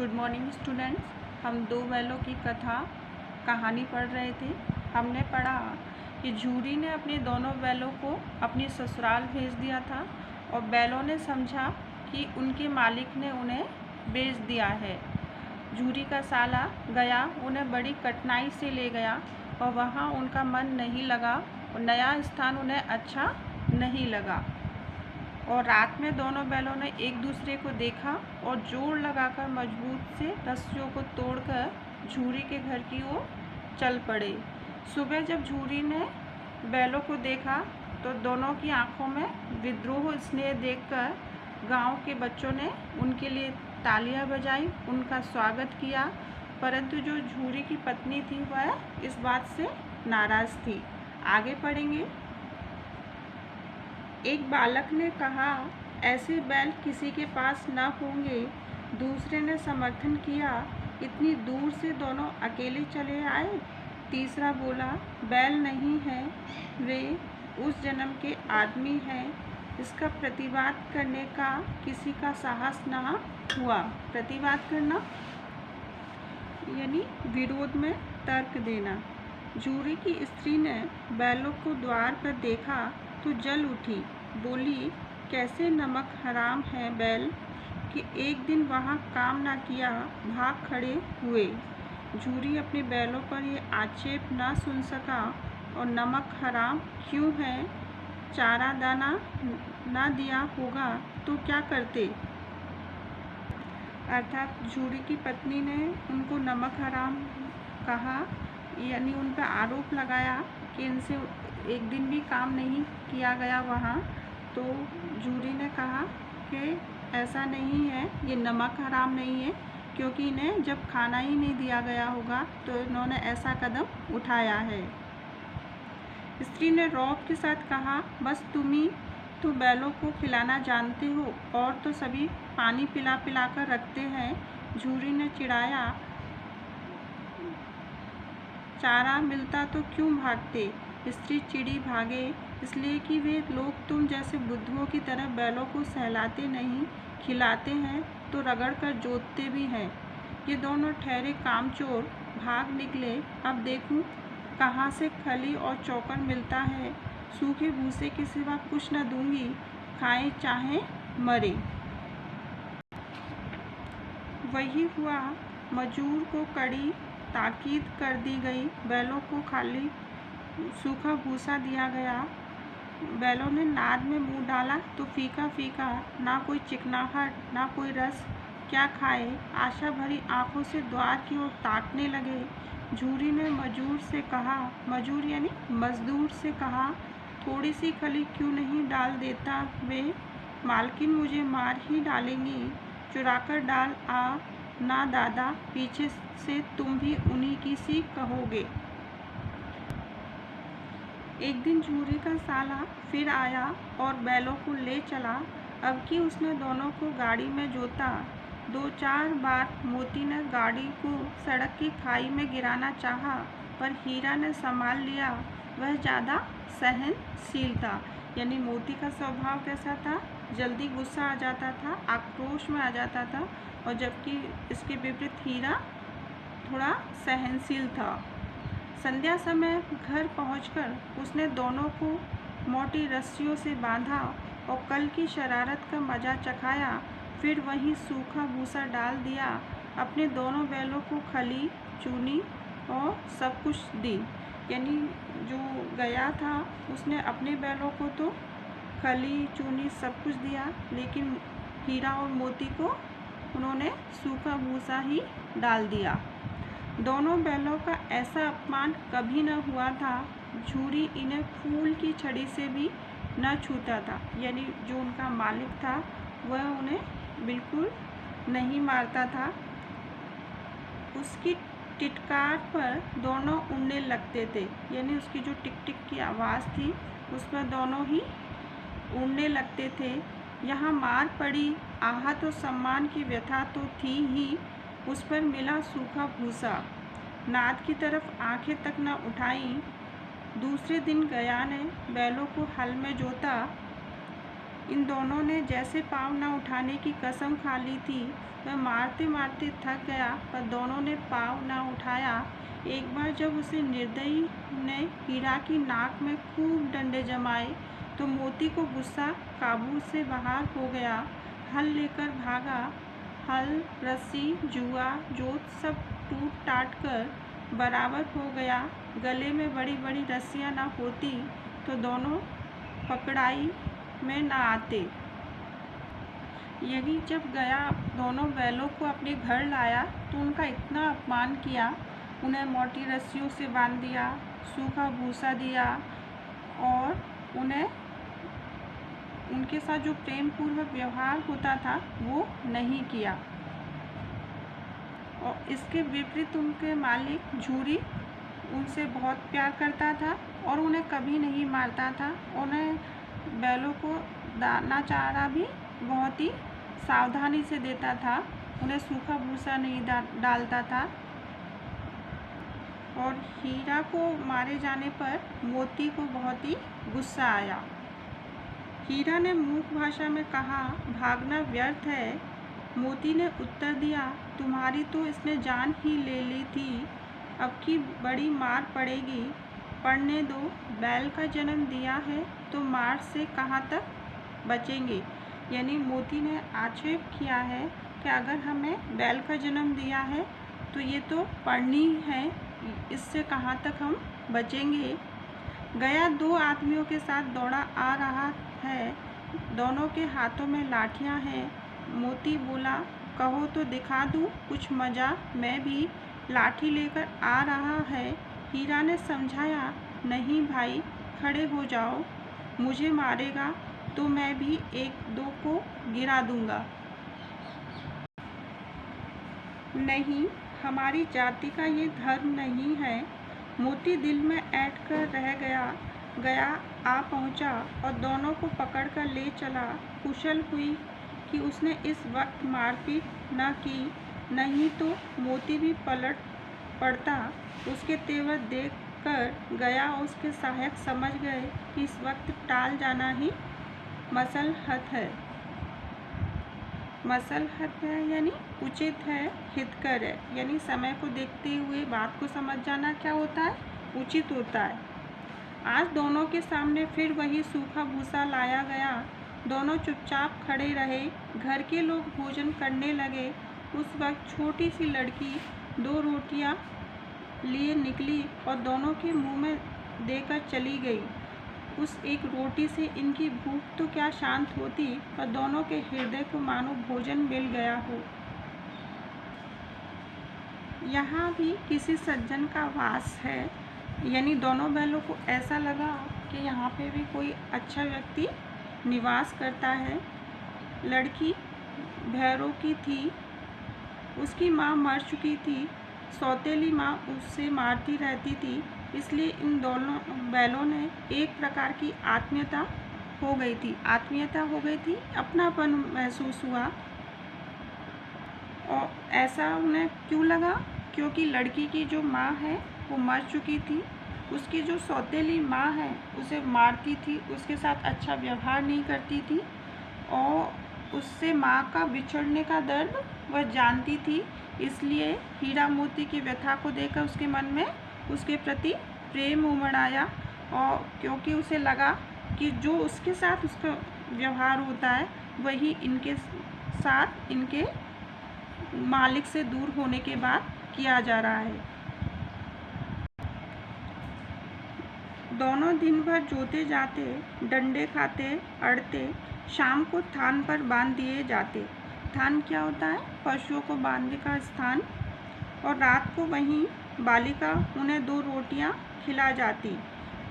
Good morning students. हम दो बैलों की कहानी पढ़ रहे थे। हमने पढ़ा कि झूरी ने अपने दोनों बैलों को अपने ससुराल भेज दिया था और बैलों ने समझा कि उनके मालिक ने उन्हें बेच दिया है। झूरी का साला गया, उन्हें बड़ी कठिनाई से ले गया और वहाँ उनका मन नहीं लगा और नया स्थान उन्हें अच्छा नहीं लगा। और रात में दोनों बैलों ने एक दूसरे को देखा और जोर लगाकर मजबूत से रस्सियों को तोड़कर झूरी के घर की ओर चल पड़े। सुबह जब झूरी ने बैलों को देखा तो दोनों की आंखों में विद्रोह स्नेह देखकर गांव के बच्चों ने उनके लिए तालियां बजाई, उनका स्वागत किया। परंतु जो झूरी की पत्नी थी वह इस बात से नाराज़ थी। आगे पढ़ेंगे। एक बालक ने कहा, ऐसे बैल किसी के पास न होंगे। दूसरे ने समर्थन किया, इतनी दूर से दोनों अकेले चले आए। तीसरा बोला, बैल नहीं हैं, वे उस जन्म के आदमी हैं। इसका प्रतिवाद करने का किसी का साहस न हुआ। प्रतिवाद करना यानी विरोध में तर्क देना। झूरी की स्त्री ने बैलों को द्वार पर देखा तो जल उठी, बोली, कैसे नमक हराम है बैल कि एक दिन वहाँ काम ना किया, भाग खड़े हुए। झूरी अपने बैलों पर ये आक्षेप ना सुन सका और नमक हराम क्यों है, चारा दाना ना दिया होगा तो क्या करते। अर्थात झूरी की पत्नी ने उनको नमक हराम कहा, यानी उन पर आरोप लगाया कि इनसे एक दिन भी काम नहीं किया गया वहाँ। तो झूरी ने कहा कि ऐसा नहीं है, ये नमक हराम नहीं है, क्योंकि इन्हें जब खाना ही नहीं दिया गया होगा तो इन्होंने ऐसा कदम उठाया है। स्त्री ने रौब के साथ कहा, बस तुम ही तो बैलों को खिलाना जानते हो और तो सभी पानी पिला पिला कर रखते हैं। झूरी ने चिढ़ाया, चारा मिलता तो क्यों भागते। स्त्री चिड़ी, भागे इसलिए कि वे लोग तुम जैसे बुद्धुओं की तरह बैलों को सहलाते नहीं, खिलाते हैं तो रगड़ कर जोतते भी हैं। ये दोनों ठहरे कामचोर भाग निकले। अब देखूं कहाँ से खली और चौकर मिलता है। सूखे भूसे के सिवा कुछ न दूंगी, खाएं चाहे मरे। वही हुआ। मजूर को कड़ी ताकीद कर दी गई। बैलों को खाली सूखा भूसा दिया गया। बैलों ने नाद में मुंह डाला तो फीका फीका, ना कोई चिकनाहट ना कोई रस। क्या खाए, आशा भरी आंखों से द्वार की ओर ताकने लगे। झूरी ने मजूर से कहा, मजूर यानी मजदूर से कहा, थोड़ी सी खली क्यों नहीं डाल देता वे, मालकिन मुझे मार ही डालेंगी। चुराकर डाल आ ना दादा, पीछे से तुम भी उन्हीं की सी कहोगे। एक दिन झूरी का साला फिर आया और बैलों को ले चला। अब कि उसने दोनों को गाड़ी में जोता। 2-4 बार मोती ने गाड़ी को सड़क की खाई में गिराना चाहा, पर हीरा ने संभाल लिया। वह ज़्यादा सहनशील था। यानी मोती का स्वभाव कैसा था, जल्दी गुस्सा आ जाता था, आक्रोश में आ जाता था, और जबकि इसके विपरीत हीरा थोड़ा सहनशील था। संध्या समय घर पहुंचकर उसने दोनों को मोटी रस्सियों से बांधा और कल की शरारत का मज़ा चखाया। फिर वहीं सूखा भूसा डाल दिया। अपने दोनों बैलों को खली, चूनी और सब कुछ दी। यानी जो गया था उसने अपने बैलों को तो खली, चूनी सब कुछ दिया, लेकिन हीरा और मोती को उन्होंने सूखा भूसा ही डाल दिया। दोनों बैलों का ऐसा अपमान कभी न हुआ था। झूरी इन्हें फूल की छड़ी से भी न छूता था। यानी जो उनका मालिक था वह उन्हें बिल्कुल नहीं मारता था। उसकी टिटकार पर दोनों उड़ने लगते थे। यानी उसकी जो टिक टिक की आवाज़ थी उस पर दोनों ही उड़ने लगते थे। यहाँ मार पड़ी, आहत और सम्मान की व्यथा तो थी ही, उस पर मिला सूखा भूसा। नाद की तरफ आंखें तक न उठाई। दूसरे दिन गया ने बैलों को हल में जोता। इन दोनों ने जैसे पाँव न उठाने की कसम खा ली थी। वह मारते मारते थक गया, पर दोनों ने पाँव न उठाया। एक बार जब उसे निर्दयी ने हीरा की नाक में खूब डंडे जमाए, तो मोती को गुस्सा काबू से बाहर हो गया। हल लेकर भागा। हल, रस्सी, जुआ, जोत सब टूट टाट कर बराबर हो गया। गले में बड़ी बड़ी रस्सियाँ न होती तो दोनों पकड़ाई में न आते। यही जब गया दोनों बैलों को अपने घर लाया तो उनका इतना अपमान किया। उन्हें मोटी रस्सियों से बांध दिया, सूखा भूसा दिया और उन्हें उनके साथ जो प्रेम पूर्वक व्यवहार होता था वो नहीं किया। और इसके विपरीत उनके मालिक झूरी उनसे बहुत प्यार करता था और उन्हें कभी नहीं मारता था। उन्हें बैलों को दाना चारा भी बहुत ही सावधानी से देता था। उन्हें सूखा भूसा नहीं डालता था। और हीरा को मारे जाने पर मोती को बहुत ही गुस्सा आया। हीरा ने मूक भाषा में कहा, भागना व्यर्थ है। मोती ने उत्तर दिया, तुम्हारी तो इसने जान ही ले ली थी, अब की बड़ी मार पड़ेगी। पढ़ने दो, बैल का जन्म दिया है तो मार से कहाँ तक बचेंगे। यानी मोती ने आक्षेप किया है कि अगर हमें बैल का जन्म दिया है तो ये तो पढ़नी है, इससे कहाँ तक हम बचेंगे। गया दो आदमियों के साथ दौड़ा आ रहा है। दोनों के हाथों में लाठियाँ हैं। मोती बोला, कहो तो दिखा दूँ कुछ मज़ा, मैं भी लाठी लेकर आ रहा है। हीरा ने समझाया, नहीं भाई, खड़े हो जाओ, मुझे मारेगा तो मैं भी एक दो को गिरा दूंगा। नहीं, हमारी जाति का ये धर्म नहीं है। मोती दिल में ऐंठ कर रह गया आ पहुंचा और दोनों को पकड़कर ले चला। कुशल हुई कि उसने इस वक्त मारपीट न की, नहीं तो मोती भी पलट पड़ता। उसके तेवर देख कर गया और उसके सहायक समझ गए कि इस वक्त टाल जाना ही मसलहत है। मसलहत है यानी उचित है, हितकर है, यानी समय को देखते हुए बात को समझ जाना क्या होता है, उचित होता है। आज दोनों के सामने फिर वही सूखा भूसा लाया गया। दोनों चुपचाप खड़े रहे। घर के लोग भोजन करने लगे। उस वक्त छोटी सी लड़की दो रोटियां लिए निकली और दोनों के मुंह में देकर चली गई। उस एक रोटी से इनकी भूख तो क्या शांत होती, पर दोनों के हृदय को मानो भोजन मिल गया हो। यहाँ भी किसी सज्जन का वास है, यानी दोनों बैलों को ऐसा लगा कि यहाँ पे भी कोई अच्छा व्यक्ति निवास करता है। लड़की भैरों की थी, उसकी माँ मर चुकी थी। सौतेली माँ उससे मारती रहती थी, इसलिए इन दोनों बैलों ने एक प्रकार की आत्मीयता हो गई थी, अपनापन महसूस हुआ। और ऐसा उन्हें क्यों लगा, क्योंकि लड़की की जो माँ है वो मर चुकी थी। उसकी जो सौतेली माँ है उसे मारती थी, उसके साथ अच्छा व्यवहार नहीं करती थी और उससे माँ का बिछड़ने का दर्द वह जानती थी। इसलिए हीरा मोती की व्यथा को देखकर उसके मन में उसके प्रति प्रेम उमड़ आया। और क्योंकि उसे लगा कि जो उसके साथ उसका व्यवहार होता है वही इनके साथ इनके मालिक से दूर होने के बाद किया जा रहा है। दोनों दिन भर जोते जाते, डंडे खाते, अड़ते, शाम को थान पर बांध दिए जाते। थान क्या होता है, पशुओं को बांधने का स्थान। और रात को वहीं बालिका उन्हें दो रोटियां खिला जाती।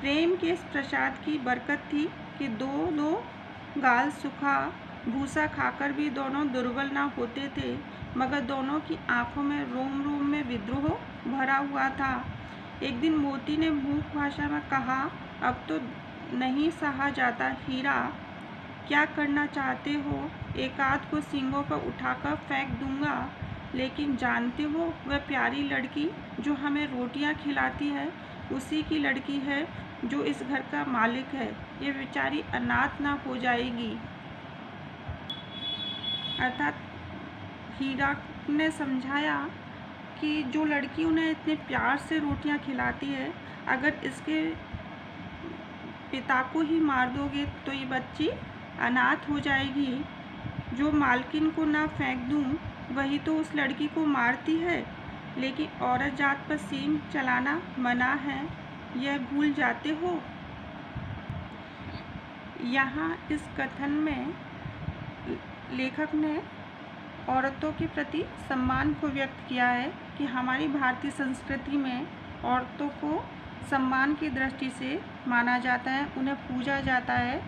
प्रेम के इस प्रसाद की बरकत थी कि दो दो गाल सूखा भूसा खाकर भी दोनों दुर्बल ना होते थे, मगर दोनों की आंखों में रोम रोम में विद्रोह भरा हुआ था। एक दिन मोती ने मूक भाषा में कहा, अब तो नहीं सहा जाता हीरा, क्या करना चाहते हो? एक आध को सींगों पर उठाकर फेंक दूंगा, लेकिन जानते हो वह प्यारी लड़की जो हमें रोटियां खिलाती है उसी की लड़की है जो इस घर का मालिक है। ये बेचारी अनाथ ना हो जाएगी। अर्थात हीरा ने समझाया कि जो लड़की उन्हें इतने प्यार से रोटियां खिलाती है, अगर इसके पिता को ही मार दोगे तो ये बच्ची अनाथ हो जाएगी। जो मालकिन को ना फेंक दूं, वही तो उस लड़की को मारती है, लेकिन औरत जात पर सींग चलाना मना है, यह भूल जाते हो। यहाँ इस कथन में लेखक ने औरतों के प्रति सम्मान को व्यक्त किया है कि हमारी भारतीय संस्कृति में औरतों को सम्मान की दृष्टि से माना जाता है, उन्हें पूजा जाता है।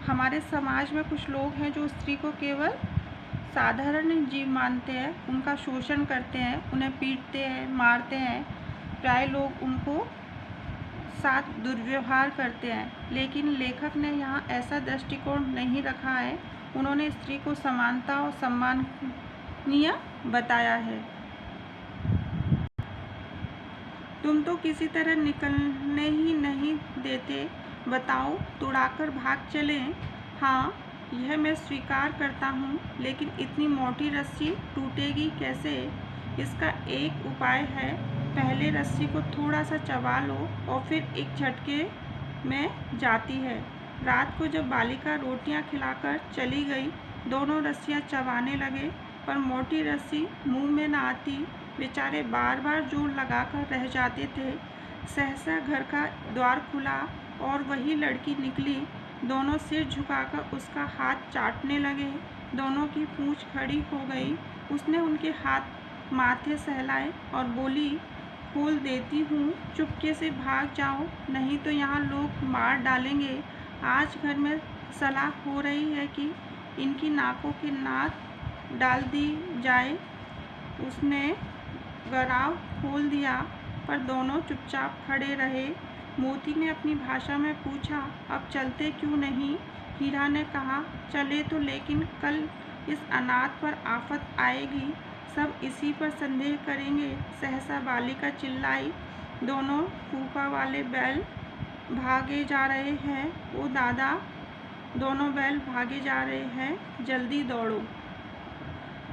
हमारे समाज में कुछ लोग हैं जो स्त्री को केवल साधारण जीव मानते हैं, उनका शोषण करते हैं, उन्हें पीटते हैं, मारते हैं, प्राय लोग उनको साथ दुर्व्यवहार करते हैं। लेकिन लेखक ने यहाँ ऐसा दृष्टिकोण नहीं रखा है, उन्होंने स्त्री को समानता और सम्माननीय बताया है। तुम तो किसी तरह निकलने ही नहीं देते, बताओ तुड़ाकर भाग चलें। हाँ, यह मैं स्वीकार करता हूँ, लेकिन इतनी मोटी रस्सी टूटेगी कैसे? इसका एक उपाय है, पहले रस्सी को थोड़ा सा चबा लो और फिर एक झटके में जाती है। रात को जब बालिका रोटियां खिलाकर चली गई, दोनों रस्सियां चबाने लगे, पर मोटी रस्सी मुंह में न आती। बेचारे बार बार जोर लगाकर रह जाते थे। सहसा घर का द्वार खुला और वही लड़की निकली। दोनों सिर झुकाकर उसका हाथ चाटने लगे। दोनों की पूंछ खड़ी हो गई। उसने उनके हाथ माथे सहलाए और बोली, खोल देती हूँ, चुपके से भाग जाओ, नहीं तो यहाँ लोग मार डालेंगे। आज घर में सलाह हो रही है कि इनकी नाकों की नाक डाल दी जाए। उसने गराव खोल दिया, पर दोनों चुपचाप खड़े रहे। मोती ने अपनी भाषा में पूछा, अब चलते क्यों नहीं? हीरा ने कहा, चले तो, लेकिन कल इस अनाथ पर आफत आएगी, सब इसी पर संदेह करेंगे। सहसा बालिका चिल्लाई, दोनों फूफा वाले बैल भागे जा रहे हैं। ओ दादा, दोनों बैल भागे जा रहे हैं, जल्दी दौड़ो।